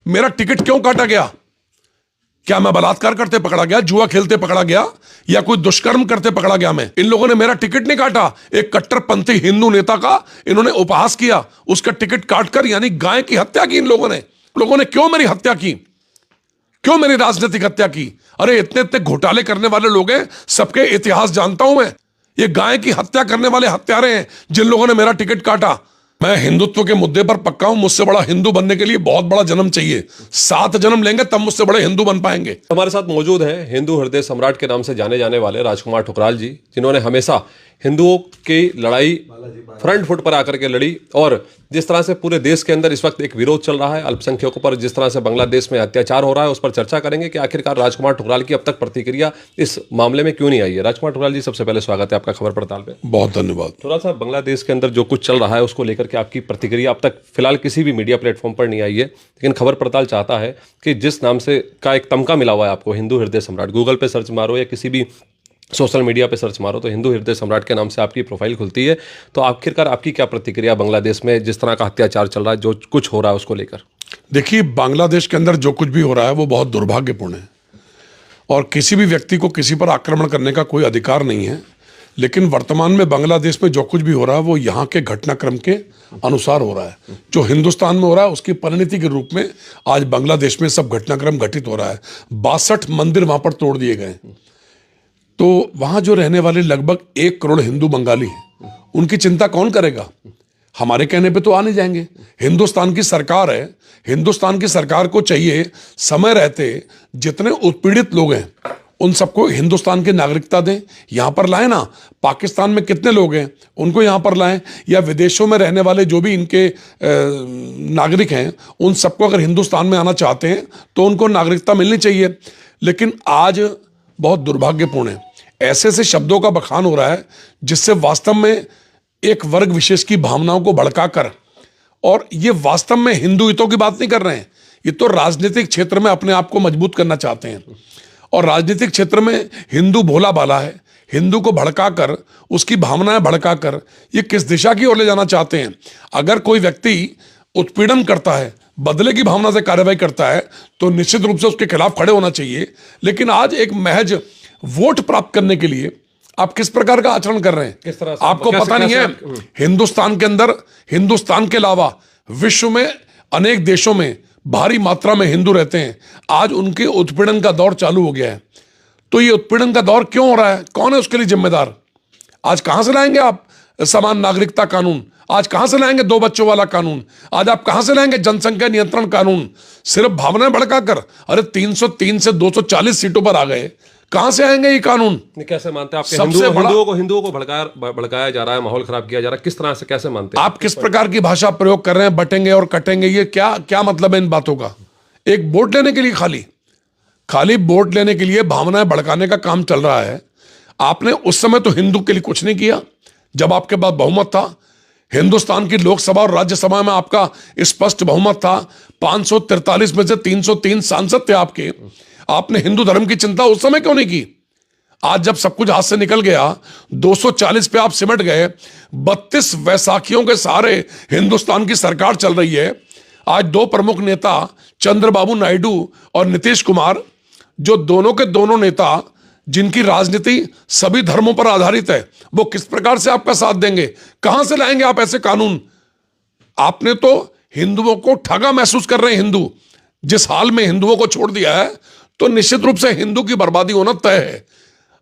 मेरा टिकट क्यों काटा गया? क्या मैं बलात्कार करते पकड़ा गया, जुआ खेलते पकड़ा गया, या कोई दुष्कर्म करते पकड़ा गया? मैं इन लोगों ने मेरा टिकट नहीं काटा। एक कट्टरपंथी हिंदू नेता का इन्होंने उपहास किया, उसका टिकट काटकर यानी गाय की हत्या की इन लोगों ने। क्यों मेरी हत्या की? क्यों मेरी राजनीतिक हत्या की? अरे इतने इतने घोटाले करने वाले लोग हैं, सबके इतिहास जानता हूं मैं। ये गाय की हत्या करने वाले हत्यारे हैं जिन लोगों ने मेरा टिकट काटा। मैं हिंदुत्व के मुद्दे पर पक्का हूं। मुझसे बड़ा हिंदू बनने के लिए बहुत बड़ा जन्म चाहिए। 7 जन्म लेंगे तब मुझसे बड़े हिंदू बन पाएंगे। हमारे साथ मौजूद हैं हिंदू हृदय सम्राट के नाम से जाने जाने वाले राजकुमार ठुकराल जी, जिन्होंने हमेशा हिंदुओं की लड़ाई फ्रंट फुट पर आकर के लड़ी। और जिस तरह से पूरे देश के अंदर इस वक्त एक विरोध चल रहा है अल्पसंख्यकों पर, जिस तरह से बांग्लादेश में अत्याचार हो रहा है, उस पर चर्चा करेंगे कि आखिरकार राजकुमार ठुकराल की अब तक प्रतिक्रिया इस मामले में क्यों नहीं आई है। राजकुमार ठुकराल जी, सबसे पहले स्वागत है आपका खबर पड़ताल पे। बहुत धन्यवाद। थोड़ा सा बांग्लादेश के अंदर जो कुछ चल रहा है उसको लेकर के आपकी प्रतिक्रिया अब तक फिलहाल किसी भी मीडिया प्लेटफॉर्म पर नहीं आई है, लेकिन खबर पड़ताल चाहता है कि जिस नाम से का एक तमका मिला हुआ है आपको, हिंदू हृदय सम्राट, गूगल पे सर्च मारो या किसी भी सोशल मीडिया पे सर्च मारो तो हिंदू हृदय सम्राट के नाम से आपकी प्रोफाइल खुलती है। तो आखिरकार आपकी क्या प्रतिक्रिया बांग्लादेश में जिस तरह का अत्याचार चल रहा है, जो कुछ हो रहा है उसको लेकर? देखिए, बांग्लादेश के अंदर जो कुछ भी हो रहा है वो बहुत दुर्भाग्यपूर्ण है और किसी भी व्यक्ति को किसी पर आक्रमण करने का कोई अधिकार नहीं है। लेकिन वर्तमान में बांग्लादेश में जो कुछ भी हो रहा है वो यहाँ के घटनाक्रम के अनुसार हो रहा है। जो हिंदुस्तान में हो रहा है उसकी परिणति के रूप में आज बांग्लादेश में सब घटनाक्रम घटित हो रहा है। 62 मंदिर वहाँ पर तोड़ दिए गए। तो वहाँ जो रहने वाले लगभग 1 करोड़ हिंदू बंगाली हैं, उनकी चिंता कौन करेगा? हमारे कहने पे तो आ नहीं जाएंगे। हिंदुस्तान की सरकार है, हिंदुस्तान की सरकार को चाहिए समय रहते जितने उत्पीड़ित लोग हैं उन सबको हिंदुस्तान की नागरिकता दें, यहाँ पर लाएं ना। पाकिस्तान में कितने लोग हैं उनको यहाँ पर लाएं, या विदेशों में रहने वाले जो भी इनके नागरिक हैं उन सबको अगर हिंदुस्तान में आना चाहते हैं तो उनको नागरिकता मिलनी चाहिए। लेकिन आज बहुत दुर्भाग्यपूर्ण है, ऐसे ऐसे शब्दों का बखान हो रहा है जिससे वास्तव में एक वर्ग विशेष की भावनाओं को भड़काकर, और ये वास्तव में हिंदू हितों की बात नहीं कर रहे हैं, ये तो राजनीतिक क्षेत्र में अपने आप को मजबूत करना चाहते हैं। और राजनीतिक क्षेत्र में हिंदू भोला भाला है, हिंदू को भड़काकर, उसकी भावनाएं भड़काकर ये किस दिशा की ओर ले जाना चाहते हैं। अगर कोई व्यक्ति उत्पीड़न करता है, बदले की भावना से कार्रवाई करता है तो निश्चित रूप से उसके खिलाफ खड़े होना चाहिए। लेकिन आज एक महज वोट प्राप्त करने के लिए आप किस प्रकार का आचरण कर रहे हैं? किस तरह से? आपको पता नहीं है, हिंदुस्तान के अंदर, हिंदुस्तान के अलावा विश्व में अनेक देशों में भारी मात्रा में हिंदू रहते हैं। आज उनके उत्पीड़न का दौर चालू हो गया है। तो ये उत्पीड़न का दौर क्यों हो रहा है? कौन है उसके लिए जिम्मेदार? आज कहां से लाएंगे आप समान नागरिकता कानून? आज कहां से लाएंगे 2 बच्चों वाला कानून? आज आप कहां से लाएंगे जनसंख्या नियंत्रण कानून? सिर्फ भावनाएं भड़काकर। अरे 303 से 240 सीटों पर आ गए, कहां से आएंगे ये कानून? कैसे मानते हैं आप? हिंदुओं को भड़काया जा रहा है, माहौल खराब किया जा रहा है, किस तरह से, कैसे मानते हैं आप? किस प्रकार की भाषा प्रयोग कर रहे हैं? बटेंगे और कटेंगे, ये क्या मतलब है इन बातों का? एक वोट लेने के लिए खाली वोट लेने के लिए भावनाएं भड़काने का काम चल रहा है। आपने उस समय तो हिंदू के लिए कुछ नहीं किया जब आपके पास बहुमत था। हिंदुस्तान की लोकसभा और राज्यसभा में आपका स्पष्ट बहुमत था। 543 में से 303 सांसद थे आपके। आपने हिंदू धर्म की चिंता उस समय क्यों नहीं की? आज जब सब कुछ हाथ से निकल गया, 240 पे आप सिमट गए, 32 वैसाखियों के सहारे हिंदुस्तान की सरकार चल रही है। आज 2 प्रमुख नेता चंद्रबाबू नायडू और नीतीश कुमार, जो दोनों के दोनों नेता जिनकी राजनीति सभी धर्मों पर आधारित है, वो किस प्रकार से आपका साथ देंगे? कहां से लाएंगे आप ऐसे कानून? आपने तो हिंदुओं को ठगा महसूस कर रहे हैं। हिंदू जिस हाल में हिंदुओं को छोड़ दिया है तो निश्चित रूप से हिंदू की बर्बादी होना तय है।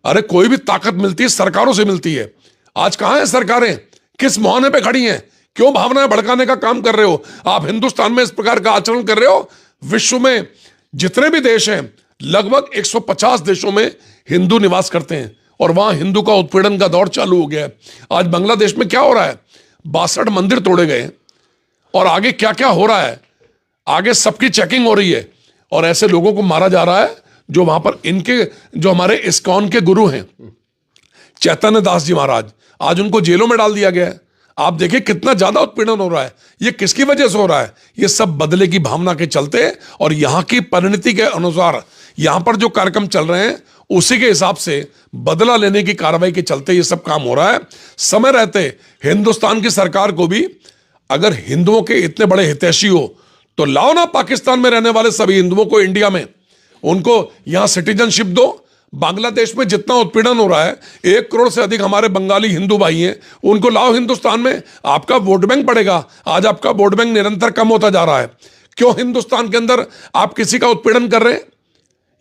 अरे कोई भी ताकत मिलती है सरकारों से मिलती है। आज कहां है सरकारें? किस मुहाने पे खड़ी हैं? क्यों भावनाएं भड़काने का काम कर रहे हो आप? हिंदुस्तान में इस प्रकार का आचरण कर रहे हो। विश्व में जितने भी देश हैं, लगभग 150 देशों में हिंदू निवास करते हैं और वहां हिंदू का उत्पीड़न का दौर चालू हो गया है। आज बांग्लादेश में क्या हो रहा है? 62 मंदिर तोड़े गए और आगे क्या क्या हो रहा है? आगे सबकी चेकिंग हो रही है और ऐसे लोगों को मारा जा रहा है जो वहां पर इनके, जो हमारे इस्कॉन के गुरु हैं चैतन्य दास जी महाराज, आज उनको जेलों में डाल दिया गया है। आप देखिए कितना ज्यादा उत्पीड़न हो रहा है। ये किसकी वजह से हो रहा है? ये सब बदले की भावना के चलते और यहाँ की परिणति के अनुसार यहाँ पर जो कार्यक्रम चल रहे हैं उसी के हिसाब से बदला लेने की कार्रवाई के चलते ये सब काम हो रहा है। समय रहते हिंदुस्तान की सरकार को भी, अगर हिंदुओं के इतने बड़े हितैषी हो तो लाओ ना पाकिस्तान में रहने वाले सभी हिंदुओं को इंडिया में, उनको यहां सिटीजनशिप दो। बांग्लादेश में जितना उत्पीड़न हो रहा है, 1 करोड़ से अधिक हमारे बंगाली हिंदू भाई हैं, उनको लाओ हिंदुस्तान में, आपका वोट बैंक बढ़ेगा। आज आपका वोट बैंक निरंतर कम होता जा रहा है। क्यों हिंदुस्तान के अंदर आप किसी का उत्पीड़न कर रहे हैं?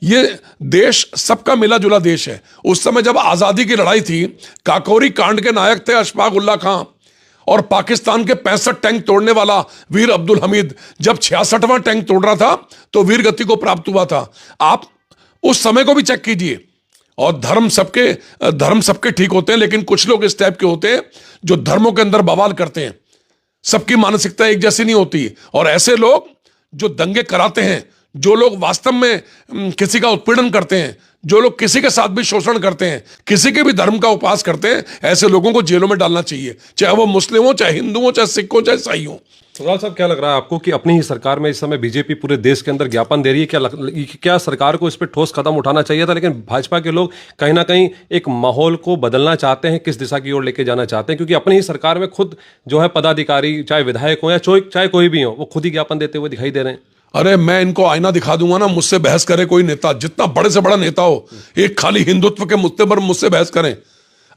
ये देश सबका मिला जुला देश है। उस समय जब आजादी की लड़ाई थी, काकोरी कांड के नायक थे अशफाक उल्ला खां, और पाकिस्तान के 65 टैंक तोड़ने वाला वीर अब्दुल हमीद जब 66वां टैंक तोड़ रहा था तो वीर गति को प्राप्त हुआ था। आप उस समय को भी चेक कीजिए। और धर्म सबके ठीक होते हैं, लेकिन कुछ लोग इस टाइप के होते हैं जो धर्मों के अंदर बवाल करते हैं। सबकी मानसिकता एक जैसी नहीं होती, और ऐसे लोग जो दंगे कराते हैं, जो लोग वास्तव में किसी का उत्पीड़न करते हैं, जो लोग किसी के साथ भी शोषण करते हैं, किसी के भी धर्म का उपहास करते हैं, ऐसे लोगों को जेलों में डालना चाहिए, चाहे वो मुस्लिम हो, चाहे हिंदू हो, चाहे सिख हो, चाहे ईसाई हो। ठुकराल साहब, क्या लग रहा है आपको कि अपनी ही सरकार में इस समय बीजेपी पूरे देश के अंदर ज्ञापन दे रही है? क्या सरकार को इस पर ठोस कदम उठाना चाहिए था? लेकिन भाजपा के लोग कहीं ना कहीं एक माहौल को बदलना चाहते हैं, किस दिशा की ओर लेके जाना चाहते हैं, क्योंकि अपनी ही सरकार में खुद जो है पदाधिकारी, चाहे विधायक हो या चाहे कोई भी हो, वो खुद ही ज्ञापन देते हुए दिखाई दे रहे हैं। अरे मैं इनको आईना दिखा दूंगा ना, मुझसे बहस करे कोई नेता, जितना बड़े से बड़ा नेता हो, एक खाली हिंदुत्व के मुद्दे पर मुझसे बहस करें।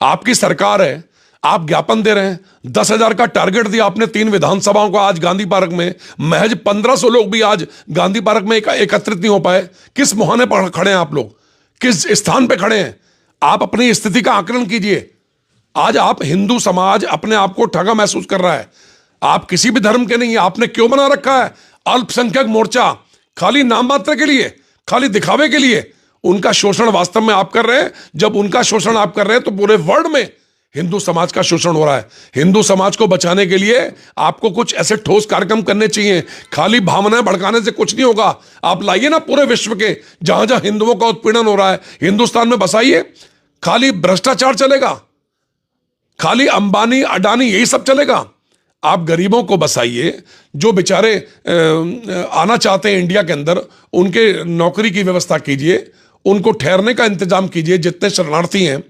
आपकी सरकार है, आप ज्ञापन दे रहे हैं। 10,000 का टारगेट दिया आपने 3 विधानसभाओं को। आज गांधी पार्क में महज 1500 लोग भी आज गांधी पार्क में एकत्रित नहीं हो पाए। किस मुहाने पर खड़े हैं आप लोग? किस स्थान पर खड़े हैं? आप अपनी स्थिति का आकलन कीजिए। आज आप हिंदू समाज अपने आप को ठगा महसूस कर रहा है। आप किसी भी धर्म के नहीं है। आपने क्यों बना रखा है अल्पसंख्यक मोर्चा? खाली नाम मात्र के लिए, खाली दिखावे के लिए। उनका शोषण वास्तव में आप कर रहे हैं। जब उनका शोषण आप कर रहे हैं तो पूरे वर्ल्ड में हिंदू समाज का शोषण हो रहा है। हिंदू समाज को बचाने के लिए आपको कुछ ऐसे ठोस कार्यक्रम करने चाहिए। खाली भावनाएं भड़काने से कुछ नहीं होगा। आप लाइए ना पूरे विश्व के जहां जहां हिंदुओं का उत्पीड़न हो रहा है, हिंदुस्तान में बसाइए। खाली भ्रष्टाचार चलेगा, खाली अंबानी अडानी यही सब चलेगा? आप गरीबों को बसाइए, जो बेचारे आना चाहते हैं इंडिया के अंदर, उनके नौकरी की व्यवस्था कीजिए, उनको ठहरने का इंतजाम कीजिए। जितने शरणार्थी हैं,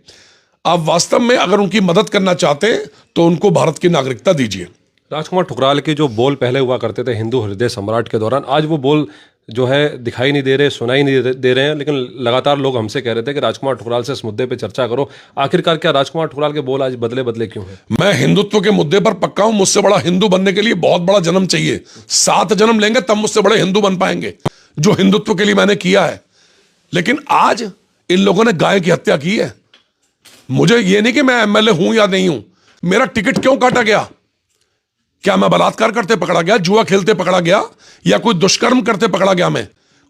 आप वास्तव में अगर उनकी मदद करना चाहते हैं तो उनको भारत की नागरिकता दीजिए। राजकुमार ठुकराल के जो बोल पहले हुआ करते थे हिंदू हृदय सम्राट के दौरान, आज वो बोल जो है दिखाई नहीं दे रहे, सुनाई नहीं दे रहे हैं। लेकिन लगातार लोग हमसे कह रहे थे कि राजकुमार ठुकराल से इस मुद्दे पे चर्चा करो। आखिरकार क्या राजकुमार ठुकराल के बोल आज बदले क्यों हैं? मैं हिंदुत्व के मुद्दे पर पक्का हूं। मुझसे बड़ा हिंदू बनने के लिए बहुत बड़ा जन्म चाहिए। 7 जन्म लेंगे तब मुझसे बड़े हिंदू बन पाएंगे, जो हिंदुत्व के लिए मैंने किया है। लेकिन आज इन लोगों ने गाय की हत्या की है। मुझे ये नहीं कि मैं एमएलए हूं या नहीं हूं। मेरा टिकट क्यों काटा गया? क्या मैं बलात्कार करते पकड़ा गया, जुआ खेलते पकड़ा गया, या कोई दुष्कर्म करते पकड़ा गया?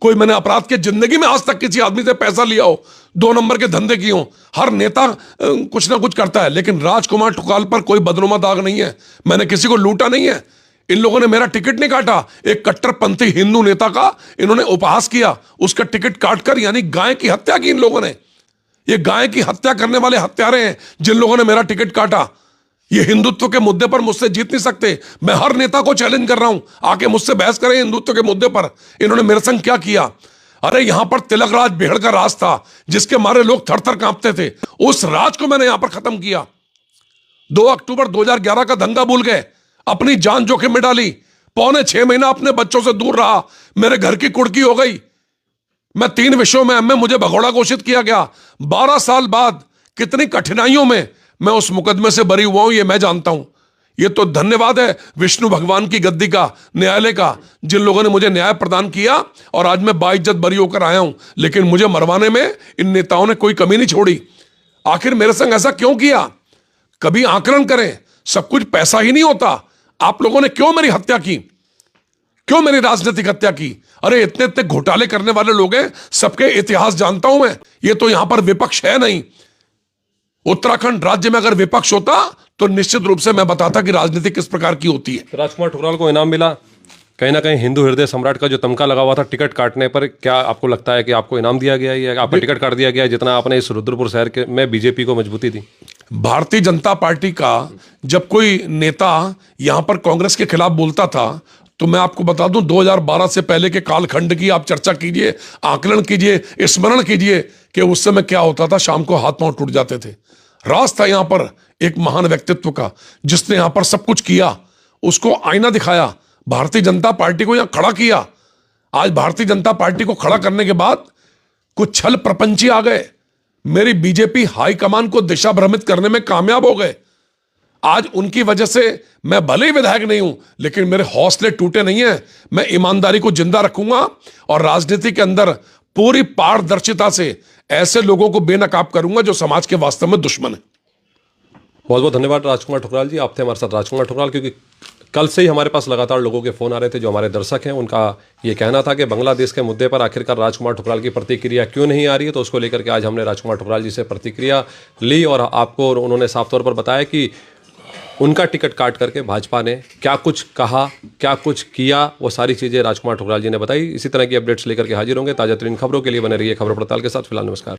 कोई मैंने अपराध के जिंदगी में आज तक किसी आदमी से पैसा लिया हो, 2 नंबर के धंधे किए हो? हर नेता कुछ ना कुछ करता है, लेकिन राजकुमार ठुकराल पर कोई बदनुमा दाग नहीं है। मैंने किसी को लूटा नहीं है। इन लोगों ने मेरा टिकट नहीं काटा। एक कट्टरपंथी हिंदू नेता का इन्होंने उपहास किया, उसका टिकट काटकर, यानी गाय की हत्या की इन लोगों ने। ये गाय की हत्या करने वाले हत्यारे हैं जिन लोगों ने मेरा टिकट काटा। ये हिंदुत्व के मुद्दे पर मुझसे जीत नहीं सकते। मैं हर नेता को चैलेंज कर रहा हूं, आके मुझसे बहस करें हिंदुत्व के मुद्दे पर। इन्होंने मेरे संग क्या किया? अरे यहां पर तिलक राज बेहड़ का राज था, जिसके मारे लोग थर थर कांपते थे। उस राज को मैंने यहां पर खत्म किया। 2 अक्टूबर 2011 का दंगा भूल गए, अपनी जान जोखिम में डाली। 6.25 महीना अपने बच्चों से दूर रहा, मेरे घर की कुड़की हो गई। मैं 3 विषयों में मुझे भगोड़ा घोषित किया गया। 12 साल बाद कितनी कठिनाइयों में मैं उस मुकदमे से बरी हुआ हूं, ये मैं जानता हूं। ये तो धन्यवाद है विष्णु भगवान की गद्दी का, न्यायालय का, जिन लोगों ने मुझे न्याय प्रदान किया और आज मैं बाइज्जत बरी होकर आया हूं। लेकिन मुझे मरवाने में इन नेताओं ने कोई कमी नहीं छोड़ी। आखिर मेरे संग ऐसा क्यों किया? कभी आकलन करें। सब कुछ पैसा ही नहीं होता। आप लोगों ने क्यों मेरी हत्या की? क्यों मेरी राजनीतिक हत्या की? अरे इतने इतने घोटाले करने वाले लोग हैं, सबके इतिहास जानता हूं मैं। ये तो यहां पर विपक्ष है नहीं। उत्तराखंड राज्य में अगर विपक्ष होता तो निश्चित रूप से मैं बताता कि राजनीति किस प्रकार की होती है। राजकुमार ठुकराल को इनाम मिला, कहीं ना कहीं हिंदू हृदय सम्राट का जो तमका लगा हुआ था टिकट काटने पर, क्या आपको लगता है कि आपको इनाम दिया गया है, आपका टिकट काट दिया गया है, जितना आपने इस रुद्रपुर शहर के में बीजेपी को मजबूती दी? भारतीय जनता पार्टी का जब कोई नेता यहां पर कांग्रेस के खिलाफ बोलता था तो मैं आपको बता दूं, 2012 से पहले के कालखंड की आप चर्चा कीजिए, आकलन कीजिए, स्मरण कीजिए कि उस समय क्या होता था। शाम को हाथ पांव टूट जाते थे। राज था यहां पर एक महान व्यक्तित्व का, जिसने यहां पर सब कुछ किया। उसको आईना दिखाया, भारतीय जनता पार्टी को यहां खड़ा किया। आज भारतीय जनता पार्टी को खड़ा करने के बाद कुछ छल प्रपंची आ गए, मेरी बीजेपी हाईकमान को दिशा भ्रमित करने में कामयाब हो गए। आज उनकी वजह से मैं भले ही विधायक नहीं हूं, लेकिन मेरे हौसले टूटे नहीं हैं। मैं ईमानदारी को जिंदा रखूंगा और राजनीति के अंदर पूरी पारदर्शिता से ऐसे लोगों को बेनकाब करूंगा जो समाज के वास्तव में दुश्मन है। बहुत बहुत धन्यवाद राजकुमार ठुकराल जी, आप थे हमारे साथ राजकुमार ठुकराल। क्योंकि कल से ही हमारे पास लगातार लोगों के फ़ोन आ रहे थे जो हमारे दर्शक हैं, उनका ये कहना था कि बांग्लादेश के मुद्दे पर आखिरकार राजकुमार ठुकराल की प्रतिक्रिया क्यों नहीं आ रही है। तो उसको लेकर के आज हमने राजकुमार ठुकराल जी से प्रतिक्रिया ली और आपको उन्होंने साफ तौर पर बताया कि उनका टिकट काट करके भाजपा ने क्या कुछ कहा, क्या कुछ किया, वो सारी चीज़ें राजकुमार ठुकराल जी ने बताई। इसी तरह की अपडेट्स लेकर के हाजिर होंगे। ताज़ा तरीन खबरों के लिए बने रहिए खबर पड़ताल के साथ। फिलहाल नमस्कार।